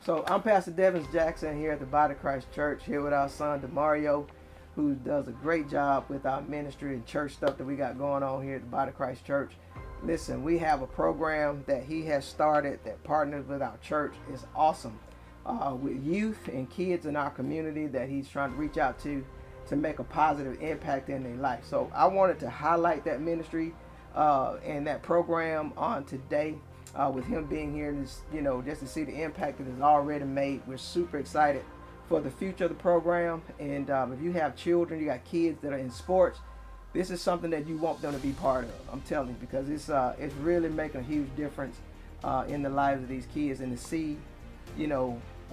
So I'm Pastor Devins Jackson here at the Body of Christ Church, here with our son DeMario, who does a great job with our ministry and church stuff that we got going on here at the Body of Christ Church. Listen, we have a program that he has started that partners with our church. It's awesome. With youth and kids in our community that he's trying to reach out to make a positive impact in their life. So I wanted to highlight that ministry and that program on today. With him being here, and just to see the impact that is already made. We're super excited for the future of the program. And if you have children, you got kids that are in sports, this is something that you want them to be part of. I'm telling you, because it's really making a huge difference in the lives of these kids, and to see,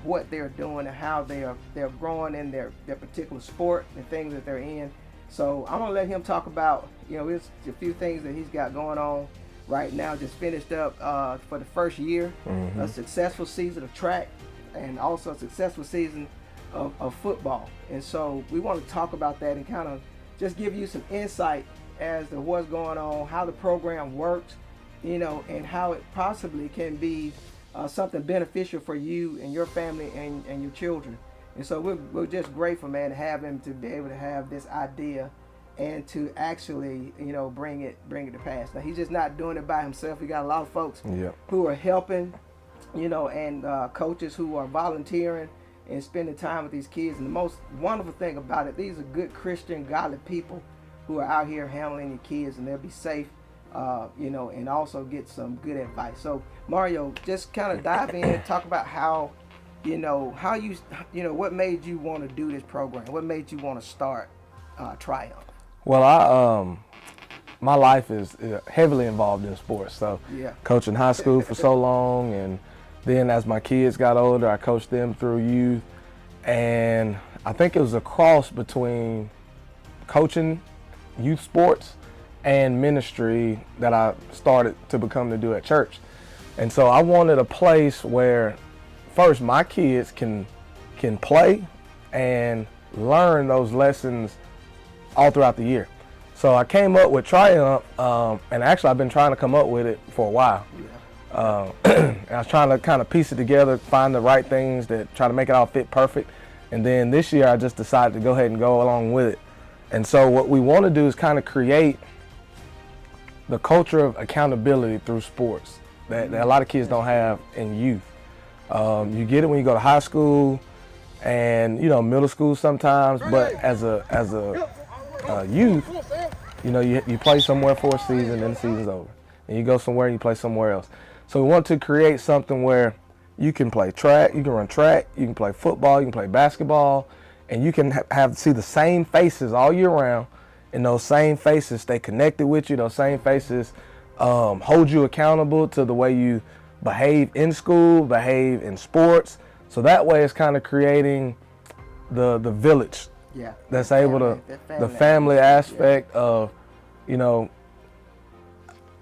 what they're doing and how they're growing in their particular sport and things that they're in. So I'm gonna let him talk about, it's a few things that he's got going on right now. Just finished up for the first year, a successful season of track and also a successful season of football. And so we want to talk about that and kind of just give you some insight as to what's going on, how the program works, and how it possibly can be something beneficial for you and your family and your children. And so we're just grateful, man, to have him to be able to have this idea and to actually, bring it to pass. Now, he's just not doing it by himself. We got a lot of folks who are helping, and coaches who are volunteering and spending time with these kids. And the most wonderful thing about it, these are good Christian, godly people who are out here handling your kids, and they'll be safe, and also get some good advice. So, Mario, just kind of dive in and talk about how what made you want to do this program? What made you want to start Triumph? Well, my life is heavily involved in sports. So, coaching high school for so long, and then as my kids got older, I coached them through youth. And I think it was a cross between coaching youth sports and ministry that I started to become to do at church. And so I wanted a place where, first, my kids can play and learn those lessons all throughout the year. So I came up with Triumph, and actually I've been trying to come up with it for a while. And I was trying to kind of piece it together, find the right things that try to make it all fit perfect. And then this year I just decided to go ahead and go along with it. And so what we want to do is kind of create the culture of accountability through sports that a lot of kids don't have in youth. You get it when you go to high school and middle school sometimes, but as a youth, you play somewhere for a season, then the season's over, and you go somewhere and you play somewhere else. So we want to create something where you can play track, you can run track, you can play football, you can play basketball, and you can see the same faces all year round, and those same faces stay connected with you. Those same faces hold you accountable to the way you behave in school, behave in sports. So that way it's kind of creating the village that's able to, the family aspect of,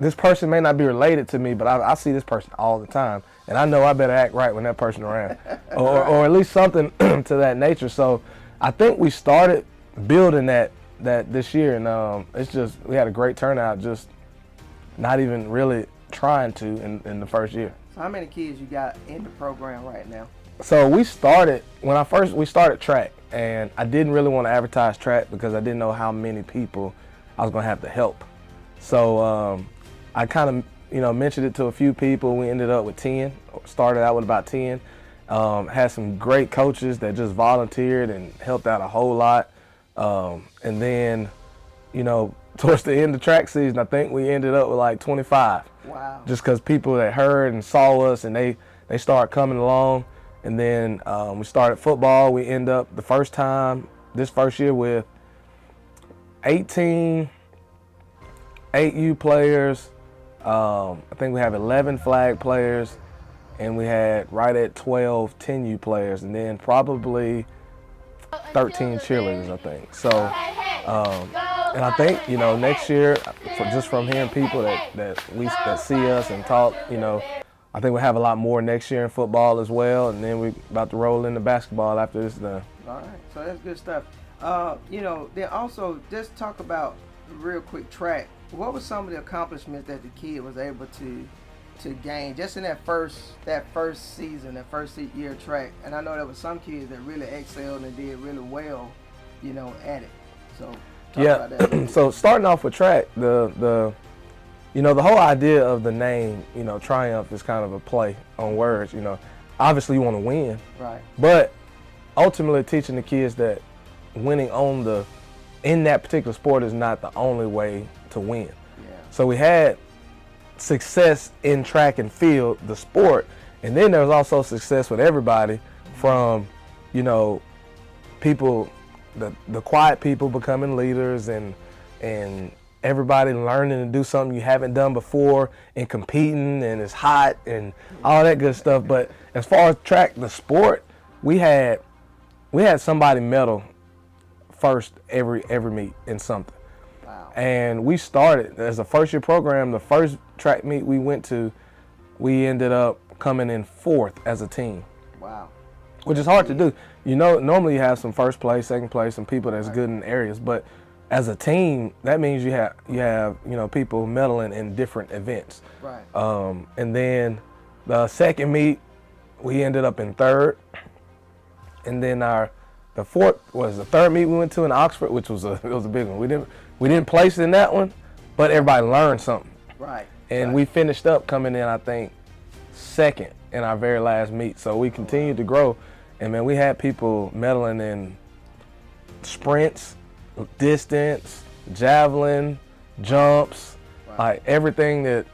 this person may not be related to me, but I see this person all the time, and I know I better act right when that person around, or at least something to that nature. So I think we started building that this year, and it's just, we had a great turnout, just not even really trying to in the first year. So how many kids you got in the program right now? So we started track, and I didn't really want to advertise track because I didn't know how many people I was going to have to help. So I kind of, mentioned it to a few people. We ended up with 10, started out with about 10. Had some great coaches that just volunteered and helped out a whole lot. And then, towards the end of track season, I think we ended up with like 25. Wow. Just because people that heard and saw us, and they started coming along. And then we started football. We end up the first time this first year with 18 8U players. I think we have 11 flag players, and we had right at 12 10U players, and then probably 13 cheerleaders, I think. So, and I think, next year, just from hearing people that see us and talk, I think we'll have a lot more next year in football as well, and then we're about to roll into basketball after this is done. All right, so that's good stuff. Then also just talk about real quick track. What were some of the accomplishments that the kid was able to to gain just in that first season, that first year track. And I know there were some kids that really excelled and did really well, you know, at it. So talk about that. So starting off with track, the you know, the whole idea of the name, you know, Triumph is kind of a play on words. You know, obviously you want to win, right? But ultimately teaching the kids that winning in that particular sport is not the only way to win. Yeah. So we had success in track and field, the sport, and then there was also success with everybody from, you know, people, the quiet people becoming leaders and everybody learning to do something you haven't done before and competing and it's hot and all that good stuff. But as far as track, the sport, we had somebody medal first every meet in something. Wow. And we started as a first year program. The first track meet we went to, we ended up coming in 4th as a team. Wow. Which is hard to do. You know, normally you have some first place, second place, and people that's right. good in areas. But as a team, that means you have you know, people medaling in different events. Right. And then the second meet, we ended up in 3rd. And then the third meet we went to in Oxford, which was a big one. We didn't place in that one, but everybody learned something. Right. And we finished up coming in, I think, 2nd in our very last meet. So we continued to grow. And man, we had people medaling in sprints, distance, javelin, jumps, like everything that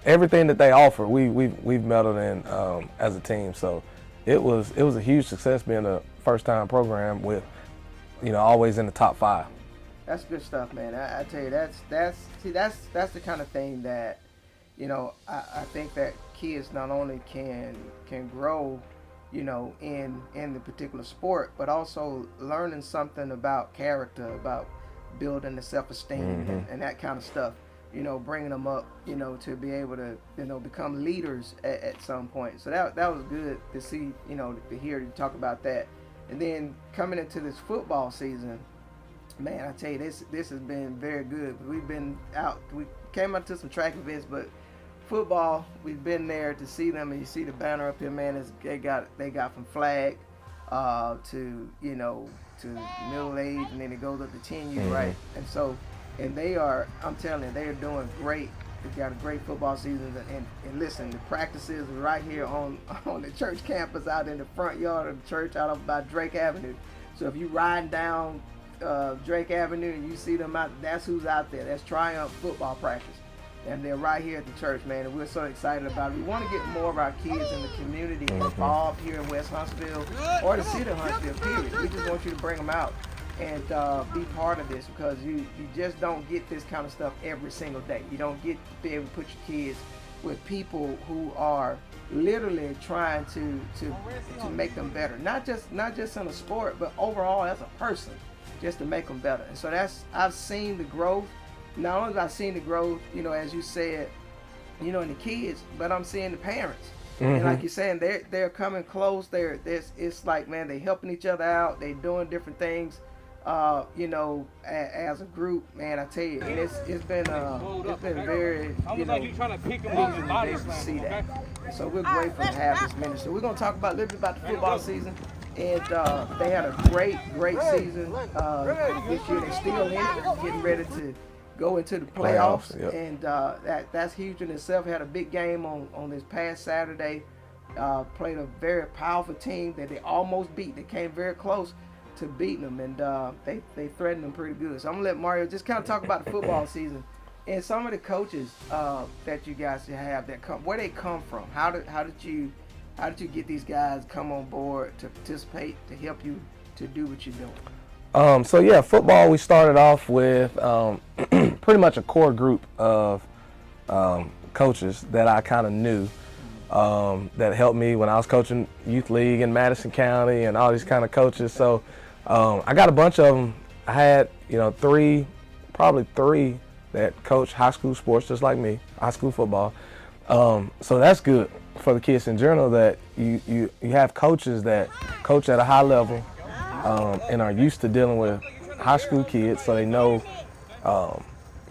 they offer, we've medaled in as a team. So it was a huge success being a first time program with, you know, always in the top 5. That's good stuff, man. I tell you, that's the kind of thing that, you know, I think that kids not only can grow, you know, in the particular sport, but also learning something about character, about building the self-esteem and that kind of stuff, you know, bringing them up, you know, to be able to, you know, become leaders at some point. So that was good to see, you know, to hear you talk about that. And then coming into this football season, man, I tell you, this has been very good. We came out to some track events, but football, we've been there to see them, and you see the banner up here, man. They got from flag to, you know, to middle age, and then it goes up to tenure, right? And so, and they are, I'm telling you, they are doing great. They've got a great football season, and listen, the practices are right here on the church campus, out in the front yard of the church, out by Drake Avenue. So if you riding down Drake Avenue and you see them out, that's who's out there. That's Triumph football practice. And they're right here at the church, man, and we're so excited about it. We want to get more of our kids in the community involved here in West Huntsville, or the city of Huntsville, period. We just want you to bring them out and be part of this, because you just don't get this kind of stuff every single day. You don't get to be able to put your kids with people who are literally trying to make them better. Not just in a sport, but overall as a person, just to make them better. And so I've seen the growth. Not only have I seen the growth, you know, as you said, you know, in the kids, but I'm seeing the parents. And like you're saying, they're coming close. It's like, man, they helping each other out. They doing different things, you know, as a group, man. I tell you, and it's been very, you know, pleasing to see that. So we're grateful to have this ministry. We're gonna talk about a little bit about the football season. And they had a great season this year. They're still in it, getting ready to go into the playoffs. Yep. And that's huge in itself. Had a big game on this past Saturday. Played a very powerful team that they almost beat. They came very close to beating them, and they threatened them pretty good. So I'm gonna let Mario just kind of talk about the football season and some of the coaches that you guys have that where they come from. How did you get these guys come on board to participate, to help you to do what you're doing? So yeah, football, we started off with pretty much a core group of coaches that I kind of knew that helped me when I was coaching youth league in Madison County and all these kind of coaches. So I got a bunch of them. I had, you know, probably three that coach high school sports just like me, high school football. So that's good for the kids in general, that you have coaches that coach at a high level and are used to dealing with high school kids, so they know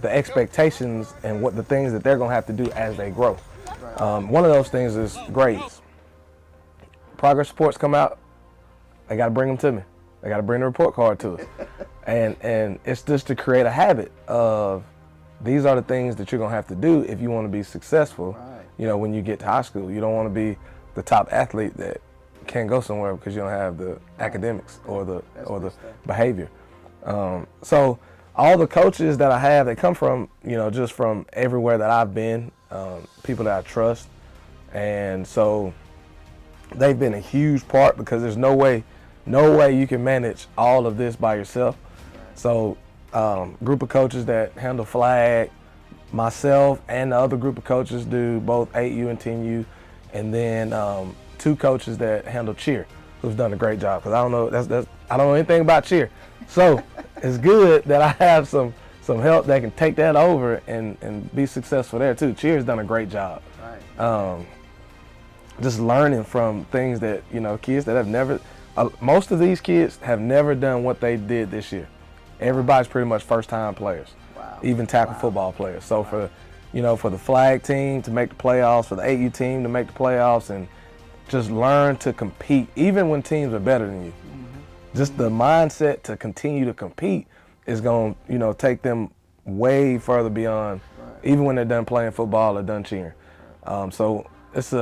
the expectations and what the things that they're going to have to do as they grow. One of those things is grades. Progress reports come out, they got to bring them to me. They got to bring the report card to us. And it's just to create a habit of these are the things that you're going to have to do if you want to be successful, when you get to high school. You don't want to be the top athlete that can't go somewhere because you don't have the academics or the behavior. So all the coaches that I have, they come from, just from everywhere that I've been, people that I trust. And so they've been a huge part because there's no way you can manage all of this by yourself. So group of coaches that handle flag, myself and the other group of coaches do both 8U and 10U, and then 2 coaches that handle cheer, who's done a great job. Because I don't know anything about cheer, so it's good that I have some help that can take that over and be successful there too. Cheer's done a great job. Just learning from things that kids that have never. Most of these kids have never done what they did this year. Everybody's pretty much first-time players, even tackle football players. So for the flag team to make the playoffs, for the 8U team to make the playoffs, and just learn to compete, even when teams are better than you. Just the mindset to continue to compete is going to take them way further beyond, even when they're done playing football or done cheering. So it's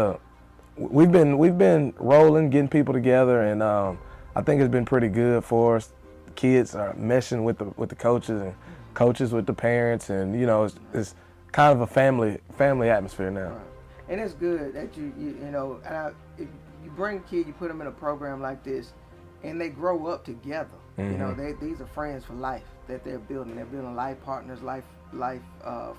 we've been rolling, getting people together, and I think it's been pretty good for us. Kids are meshing with the coaches, and coaches with the parents, and it's kind of a family atmosphere now. And it's good that if you bring a kid, you put them in a program like this, and they grow up together. These are friends for life that they're building. They're building life partners, life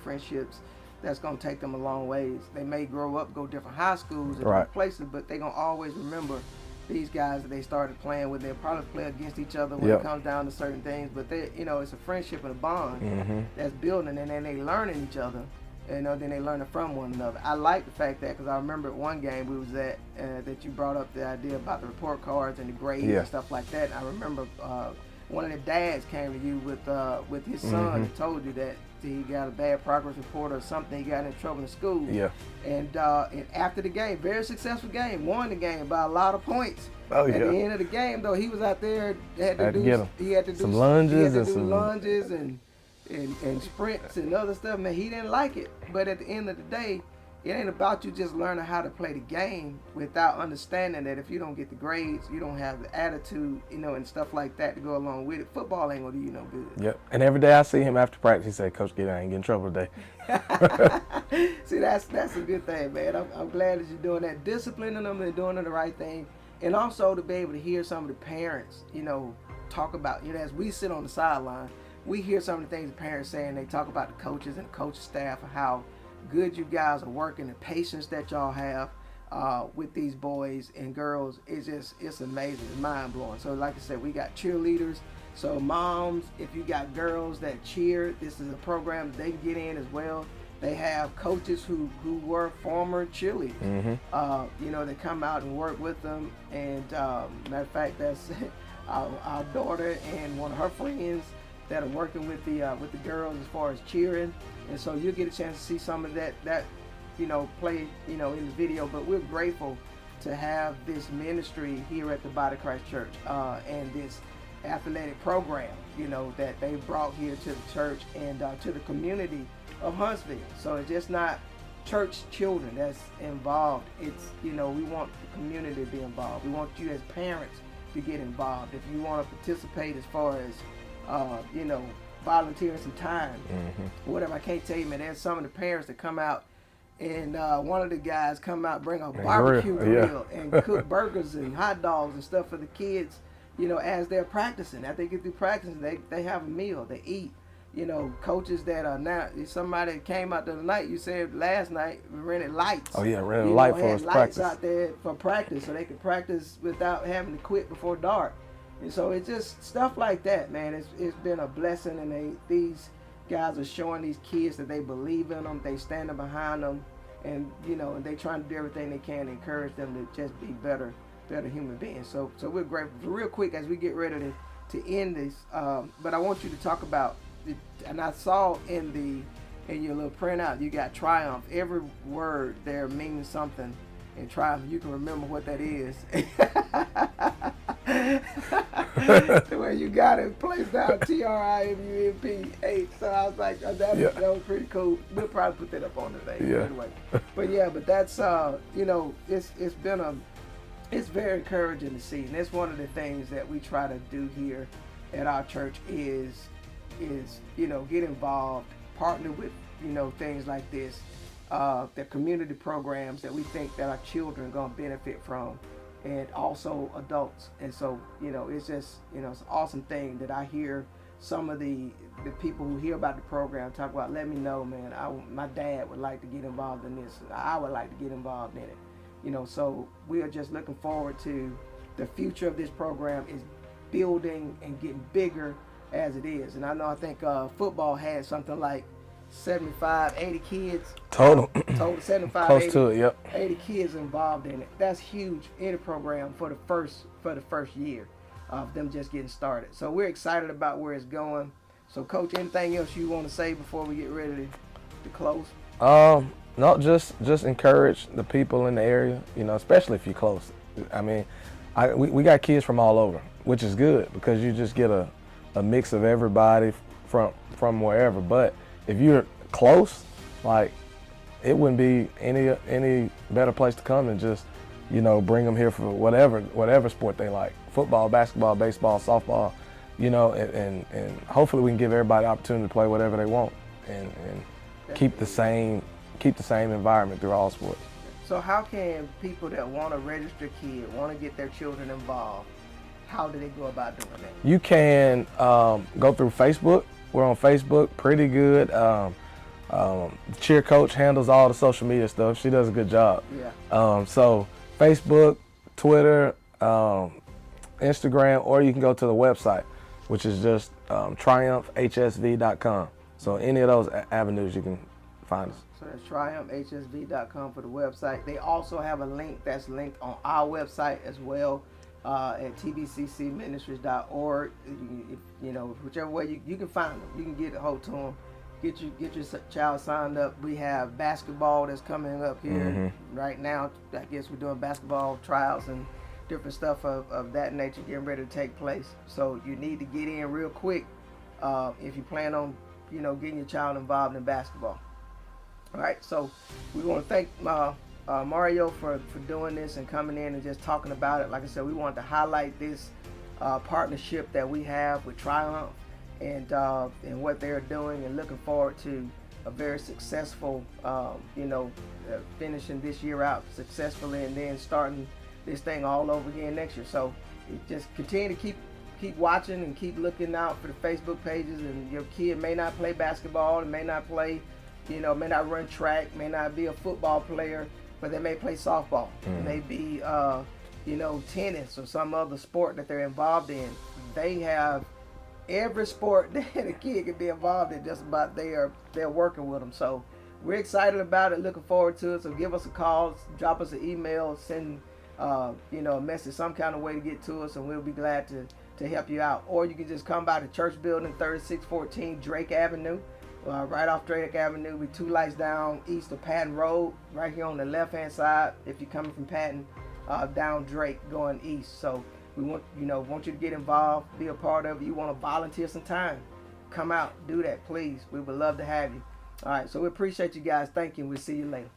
friendships. That's going to take them a long ways. They may grow up, go different high schools, different places, but they're going to always remember these guys that they started playing with. They'll probably play against each other when it comes down to certain things, but it's a friendship and a bond that's building, and then they learning each other, then they learning from one another. I like the fact that, because I remember at one game we was at, that you brought up the idea about the report cards and the grades and stuff like that. And I remember one of the dads came to you with his son and told you that he got a bad progress report or something. He got in trouble in school. And after the game, very successful game, won the game by a lot of points. At the end of the game, though, he was out there. He had to do some lunges and sprints and other stuff. Man, he didn't like it. But at the end of the day, it ain't about you just learning how to play the game without understanding that if you don't get the grades, you don't have the attitude, and stuff like that to go along with it. Football ain't gonna do you no good. Yep. And every day I see him after practice, he say, "Coach, I ain't getting in trouble today." See, that's a good thing, man. I'm glad that you're doing that, disciplining them and doing the right thing, and also to be able to hear some of the parents, talk about, as we sit on the sideline, we hear some of the things the parents say, and they talk about the coaches and the coaching staff and how good you guys are working, the patience that y'all have with these boys and girls. It's amazing. It's mind blowing. So like I said, we got cheerleaders. So moms, if you got girls that cheer, this is a program that they can get in as well. They have coaches who were former cheerleaders. They come out and work with them. And matter of fact, that's our daughter and one of her friends that are working with the girls as far as cheering. And so you'll get a chance to see some of that play, in the video. But we're grateful to have this ministry here at the Body of Christ Church, and this athletic program, that they brought here to the church and to the community of Huntsville. So it's just not church children that's involved. It's, we want the community to be involved. We want you as parents to get involved. If you want to participate as far as, volunteering some time, whatever. I can't tell you, man, there's some of the parents that come out, and one of the guys come out, bring a barbecue grill and cook burgers and hot dogs and stuff for the kids, as they're practicing. After they get through practicing, they have a meal, they eat. Coaches that are now, somebody came out the other night, you said last night, rented lights. Rented light for us practice. Lights out there for practice, so they could practice without having to quit before dark. And so it's just stuff like that, man. It's been a blessing, and these guys are showing these kids that they believe in them, they standing behind them, and they trying to do everything they can to encourage them to just be better human beings. So we're grateful. Real quick, as we get ready to end this, but I want you to talk about, and I saw in in your little printout, you got Triumph. Every word there means something. And Triumph, you can remember what that is. The way you got it placed down, TRIMUMP8. So I was like, oh, that was pretty cool. We'll probably put that up on the thing anyway. But that's it's very encouraging to see, and it's one of the things that we try to do here at our church is get involved, partner with things like this. The community programs that we think that our children are going to benefit from, and also adults. And so, it's just, it's an awesome thing that I hear some of the people who hear about the program talk about, let me know, man, my dad would like to get involved in this. I would like to get involved in it. So we are just looking forward to the future of this program is building and getting bigger as it is. And I think football had something like 75, 80 kids. Total 75, close 80, to it, yep. 80 kids involved in it. That's huge in the program for the first year of them just getting started. So we're excited about where it's going. So Coach, anything else you want to say before we get ready to close? No, just encourage the people in the area, especially if you're close. I mean, we got kids from all over, which is good because you just get a mix of everybody from wherever. But if you're close, like, it wouldn't be any better place to come than just, bring them here for whatever sport they like. Football, basketball, baseball, softball, and hopefully we can give everybody the opportunity to play whatever they want and keep the same environment through all sports. So how can people that want to register kid, want to get their children involved, how do they go about doing that? You can go through Facebook. We're on Facebook, pretty good. Cheer coach handles all the social media stuff. She does a good job. Yeah. So Facebook, Twitter, Instagram, or you can go to the website, which is just triumphhsv.com. So any of those avenues you can find us. So that's triumphhsv.com for the website. They also have a link that's linked on our website as well. At tbccministries.org. Whichever way you can find them, you can get a hold to them, get your child signed up. We have basketball that's coming up here right now. I guess we're doing basketball tryouts and different stuff of that nature getting ready to take place. So you need to get in real quick if you plan on getting your child involved in basketball. All right, so we want to thank Mario for doing this and coming in and just talking about it. Like I said, we wanted to highlight this partnership that we have with Triumph and what they're doing, and looking forward to a very successful, finishing this year out successfully and then starting this thing all over again next year. So just continue to keep watching and keep looking out for the Facebook pages. And your kid may not play basketball, and may not play, may not run track, may not be a football player, but they may play softball. It may be, tennis or some other sport that they're involved in. They have every sport that a kid can be involved in, just about they're working with them. So we're excited about it, looking forward to it. So give us a call, drop us an email, send a message, some kind of way to get to us, and we'll be glad to help you out. Or you can just come by the church building, 3614 Drake Avenue. Right off Drake Avenue, we 2 lights down east of Patton Road, right here on the left-hand side. If you're coming from Patton, down Drake going east. So we want you to get involved, be a part of it. You want to volunteer some time, come out, do that, please. We would love to have you. All right, so we appreciate you guys. Thank you, and we'll see you later.